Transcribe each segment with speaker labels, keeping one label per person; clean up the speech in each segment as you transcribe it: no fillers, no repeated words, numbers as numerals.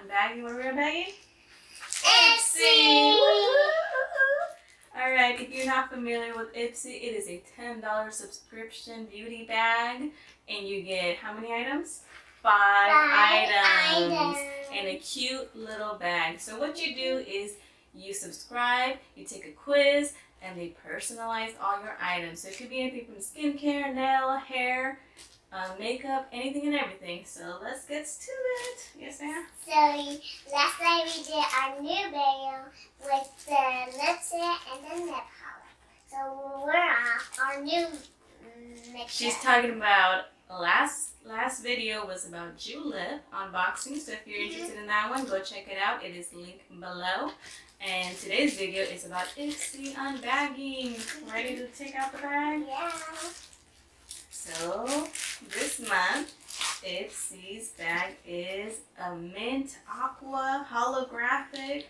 Speaker 1: Unbagging. What are we unbagging?
Speaker 2: IPSY!
Speaker 1: Alright, if you're not familiar with IPSY, it is a $10 subscription beauty bag. And you get how many items? 5 items in a cute little bag. So what you do is you subscribe, you take a quiz, and they personalize all your items. So it could be anything from skincare, nail, hair, makeup, anything and everything. So let's get to it. Yes, ma'am?
Speaker 2: So last night we did our new video with the lipstick and the lip polish. So we're on our new mixture.
Speaker 1: She's talking about last video was about Julep unboxing. So if you're interested in that one, go check it out. It is linked below. And today's video is about IPSY Unbagging. Ready to take out the bag?
Speaker 2: Yeah.
Speaker 1: So this month, IPSY's bag is a mint aqua holographic,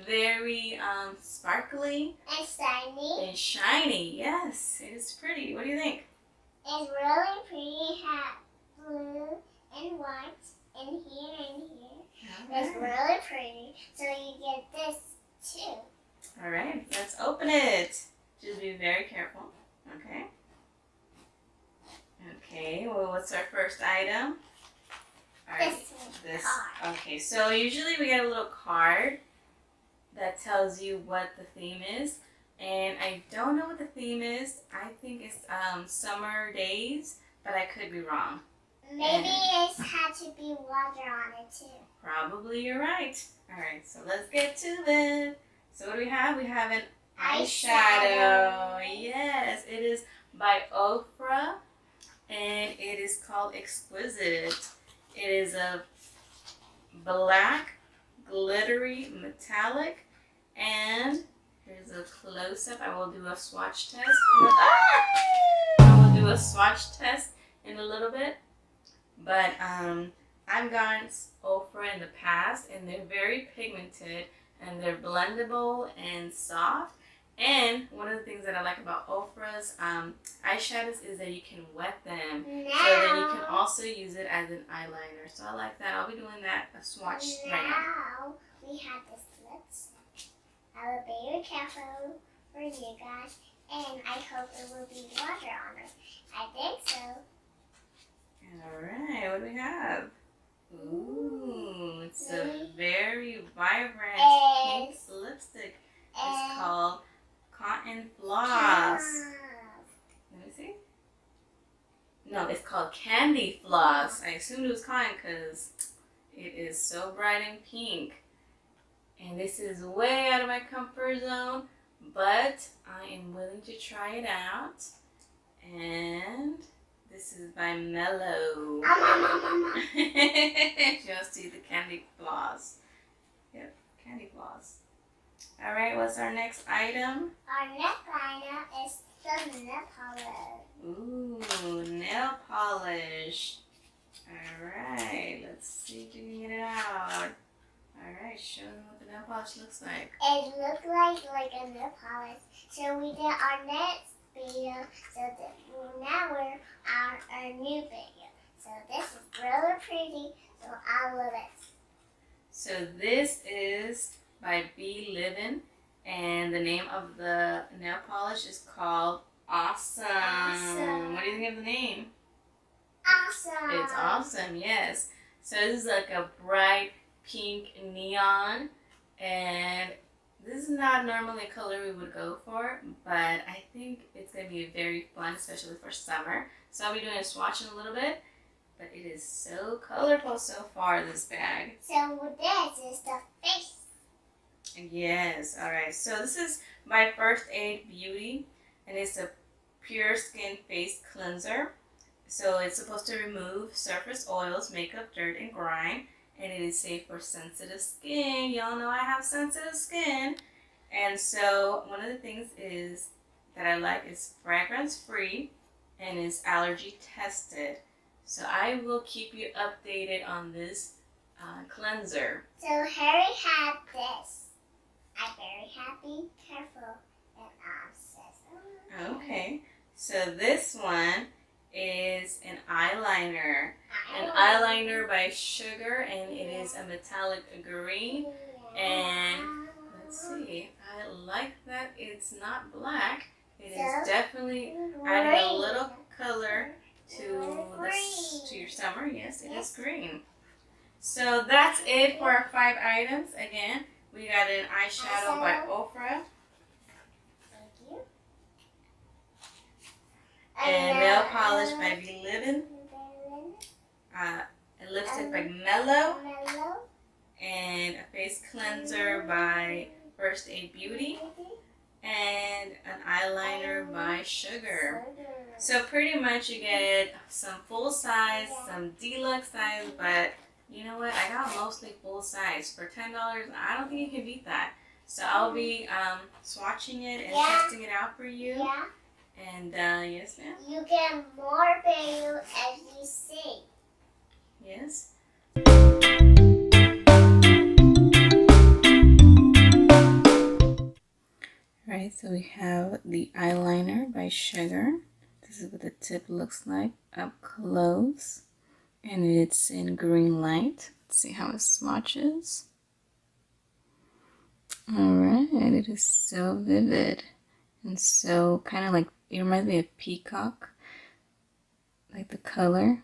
Speaker 1: very sparkly
Speaker 2: And shiny.
Speaker 1: and shiny. Yes, it is pretty. What do you think?
Speaker 2: It's really pretty. It has blue and white in here and here. It's really pretty. So you get this too.
Speaker 1: All right, let's open it. Just be very careful. Okay. Okay, well, what's our first item? All right,
Speaker 2: This card.
Speaker 1: Okay, so usually we get a little card that tells you what the theme is. And I don't know what the theme is. I think it's summer days, but I could be wrong.
Speaker 2: Maybe it had to be water on it too.
Speaker 1: Probably you're right. All right, so let's get to it. So what do we have? We have an eyeshadow. Yes, it is by Ofra, and it is called Exquisite. It is a black, glittery, metallic, and here's a close-up. I will do a swatch test. I will do a swatch test in a little bit. But I've gotten Ofra in the past, and they're very pigmented, and they're blendable and soft. And one of the things that I like about Ofra's eyeshadows is that you can wet them.
Speaker 2: Now,
Speaker 1: So then you can also use it as an eyeliner. So I like that. I'll be doing that, a swatch right now.
Speaker 2: now we have this lipstick. I will be very careful for you guys, and I hope it will be water on it. I think so.
Speaker 1: All right, what do we have? Ooh, it's a very vibrant pink lipstick. It's called Cotton Floss. Let me see. No, it's called Candy Floss. I assumed it was cotton because it is so bright and pink. And this is way out of my comfort zone, but I am willing to try it out. And this is by Mellow. Just see the Candy Floss. Yep, Candy Floss. All right, what's our next item?
Speaker 2: Our next item is the nail polish.
Speaker 1: Ooh, nail polish. All right, let's see if we can get it out. All right, show them what the nail polish looks like.
Speaker 2: It looks like a nail polish. So we did our next video. So now we're on our new video. So this is really pretty. So I love it.
Speaker 1: So this is by Be Livin', and the name of the nail polish is called Awesome. What do you think of the name?
Speaker 2: Awesome.
Speaker 1: It's awesome, yes. So this is like a bright pink neon, and this is not normally a color we would go for, but I think it's going to be very fun, especially for summer. So I'll be doing a swatch in a little bit, but it is so colorful so far, this bag.
Speaker 2: So this is the face.
Speaker 1: Yes, alright. So this is by First Aid Beauty, and it's a pure skin face cleanser. So it's supposed to remove surface oils, makeup, dirt, and grime. And it is safe for sensitive skin. Y'all know I have sensitive skin. And so one of the things is that I like is fragrance free and is allergy tested. So I will keep you updated on this cleanser.
Speaker 2: So Harry had this. I'm very happy, careful, and obsessed.
Speaker 1: Okay. So this one is an eyeliner. an eyeliner by Sugar, and it is a metallic green. And let's see, I like that it's not black. It is definitely adding a little color to your summer. Yes, it is green. So that's it for our 5 items. Again, we got an eyeshadow by Ofra.
Speaker 2: Thank you.
Speaker 1: And nail polish by Be Livin'. A lipstick by Mellow. And a face cleanser by First Aid Beauty. And an eyeliner by Sugar. So pretty much you get some full size, some deluxe size, but you know what? I got mostly full size. For $10, I don't think you can beat that. So I'll be swatching it and testing it out for you.
Speaker 2: Yeah.
Speaker 1: And yes, ma'am?
Speaker 2: You get more value as you sing.
Speaker 1: Yes. Alright, so we have the eyeliner by Sugar. This is what the tip looks like up close. And it's in green light. Let's see how it swatches. Alright, it is so vivid. And so kind of like, it reminds me of peacock. Like the color.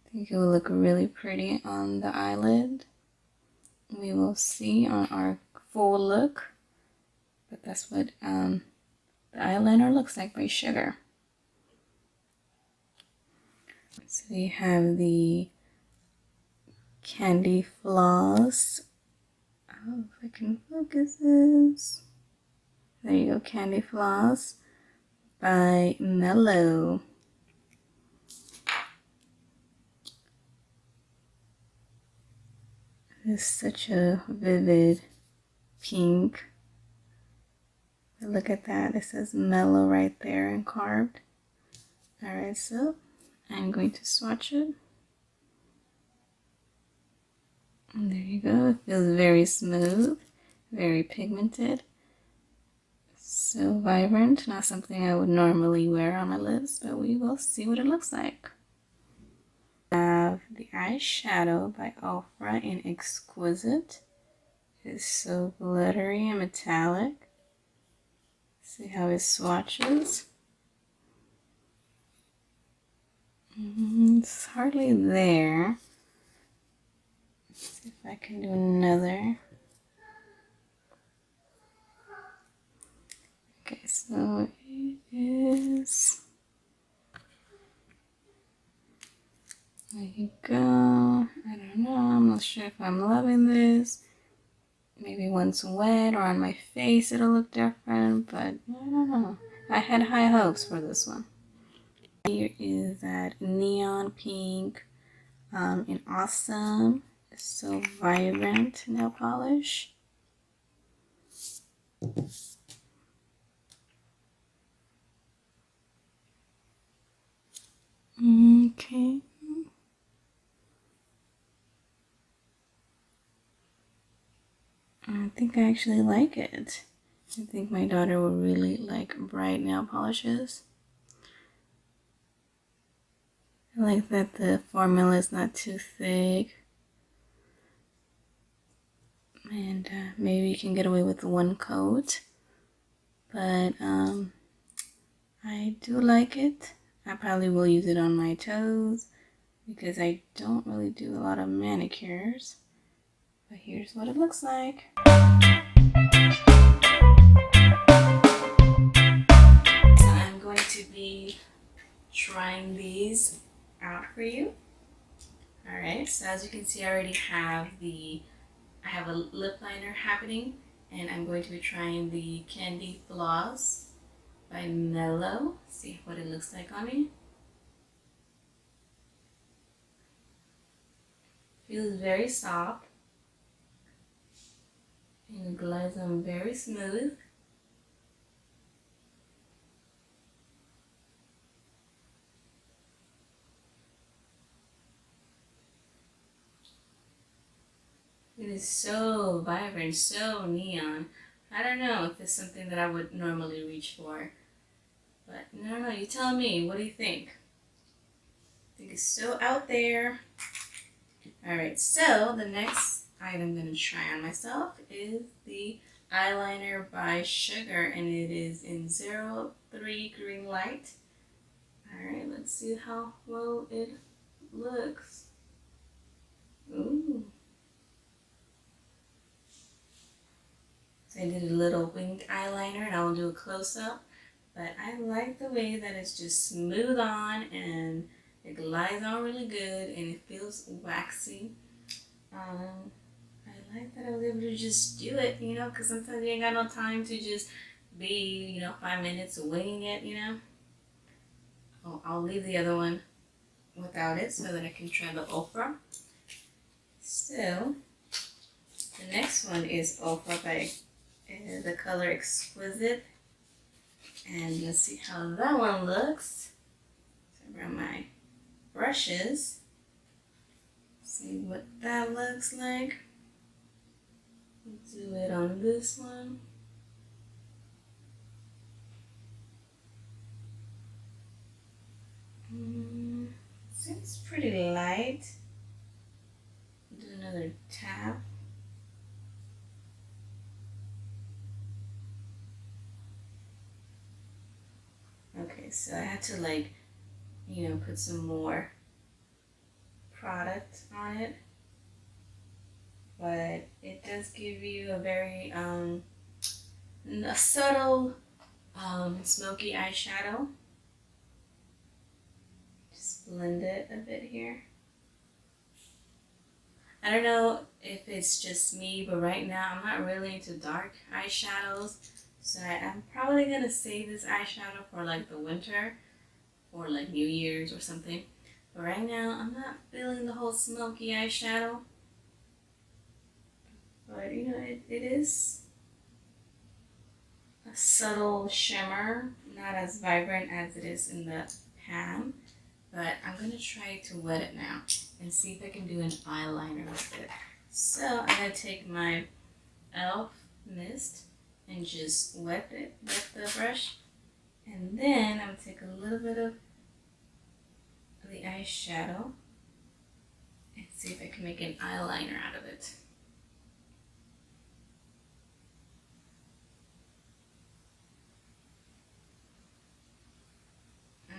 Speaker 1: I think it will look really pretty on the eyelid. We will see on our full look. But that's what the eyeliner looks like by Sugar. So we have the Candy Floss. Oh, if I can focus this. There you go, Candy Floss by Mellow. It's such a vivid pink. But look at that, it says Mellow right there and carved. Alright, so I'm going to swatch it. And there you go, it feels very smooth, very pigmented. So vibrant, not something I would normally wear on my lips, but we will see what it looks like. I have the eyeshadow by Ofra in Exquisite. It's so glittery and metallic. See how it swatches. It's hardly there. Let's see if I can do another. Okay, so it is. There you go. I don't know. I'm not sure if I'm loving this. Maybe once wet or on my face it'll look different, but I don't know. I had high hopes for this one. Here is that neon pink in Awesome. It's so vibrant nail polish. Okay. I think I actually like it. I think my daughter will really like bright nail polishes. I like that the formula is not too thick. And maybe you can get away with one coat. But I do like it. I probably will use it on my toes because I don't really do a lot of manicures. But here's what it looks like. So I'm going to be trying these out for you. Alright, so as you can see I already have I have a lip liner happening, and I'm going to be trying the Candy Floss by Mellow. See what it looks like on me. Feels very soft. And it glides on very smooth. It is so vibrant, so neon. I don't know if it's something that I would normally reach for. But no, you tell me, what do you think? I think it's still out there. Alright, so the next item I'm going to try on myself is the eyeliner by Sugar, and it is in 03 Green Light. Alright, let's see how well it looks. Ooh. So I did a little winged eyeliner, and I will do a close-up. But I like the way that it's just smooth on, and it glides on really good, and it feels waxy. I like that I was able to just do it, you know, because sometimes you ain't got no time to just be, you know, 5 minutes winging it, you know. Oh, I'll leave the other one without it so that I can try the Ofra. So, the next one is Ofra by the color Exquisite. And let's see how that one looks. So around my brushes. See what that looks like. Do it on this one. Seems pretty light. Do another tap. Okay, so I had to like, you know, put some more product on it. But it does give you a very a subtle smoky eyeshadow. Just blend it a bit here. I don't know if it's just me, but right now I'm not really into dark eyeshadows. So I'm probably going to save this eyeshadow for like the winter or like New Year's or something. But right now I'm not feeling the whole smoky eyeshadow. But you know, it is a subtle shimmer, not as vibrant as it is in the pan. But I'm going to try to wet it now and see if I can do an eyeliner with it. So I'm going to take my e.l.f. mist and just wet the brush. And then I'm going to take a little bit of the eyeshadow and see if I can make an eyeliner out of it.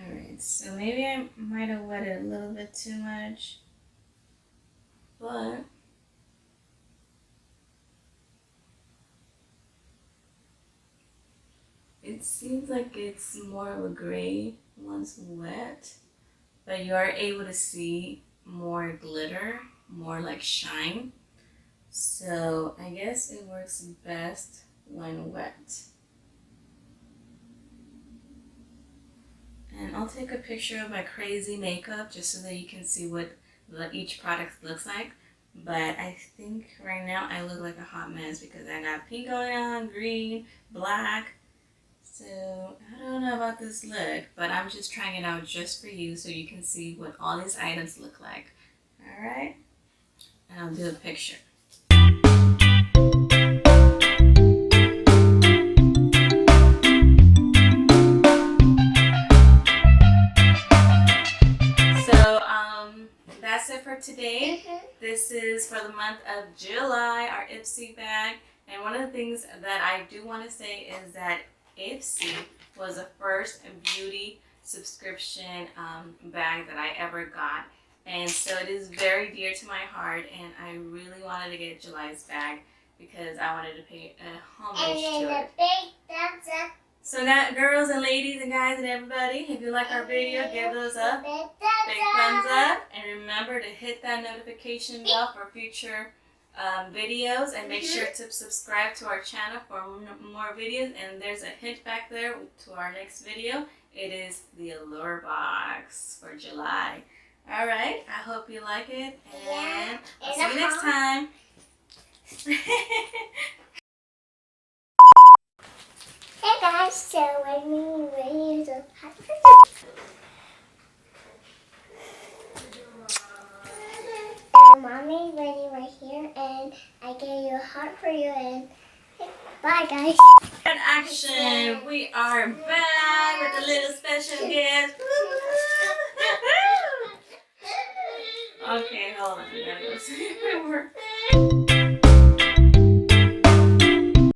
Speaker 1: Alright, so maybe I might have wet it a little bit too much, but it seems like it's more of a gray once wet, but you are able to see more glitter, more like shine. So I guess it works best when wet. And I'll take a picture of my crazy makeup just so that you can see what each product looks like. But I think right now I look like a hot mess because I got pink going on, green, black. So I don't know about this look, but I'm just trying it out just for you so you can see what all these items look like. Alright? And I'll do a picture. That's it for today. This is for the month of July, our IPSY bag. And one of the things that I do want to say is that IPSY was the first beauty subscription bag that I ever got. And so it is very dear to my heart, and I really wanted to get July's bag because I wanted to pay a homage to it.
Speaker 2: And then the big thumbs up.
Speaker 1: So now, girls and ladies and guys and everybody, if you like our video, give us a big thumbs up. And remember to hit that notification bell for future videos. And make sure to subscribe to our channel for more videos. And there's a hint back there to our next video. It is the Allure box for July. Alright, I hope you like it. And I'll see you next time.
Speaker 2: Hey guys, so when we ready to mommy ready right here, and I gave you a heart for you, and bye guys.
Speaker 1: And action! We are back with a little special guest. Okay, hold on. I gotta go see my work.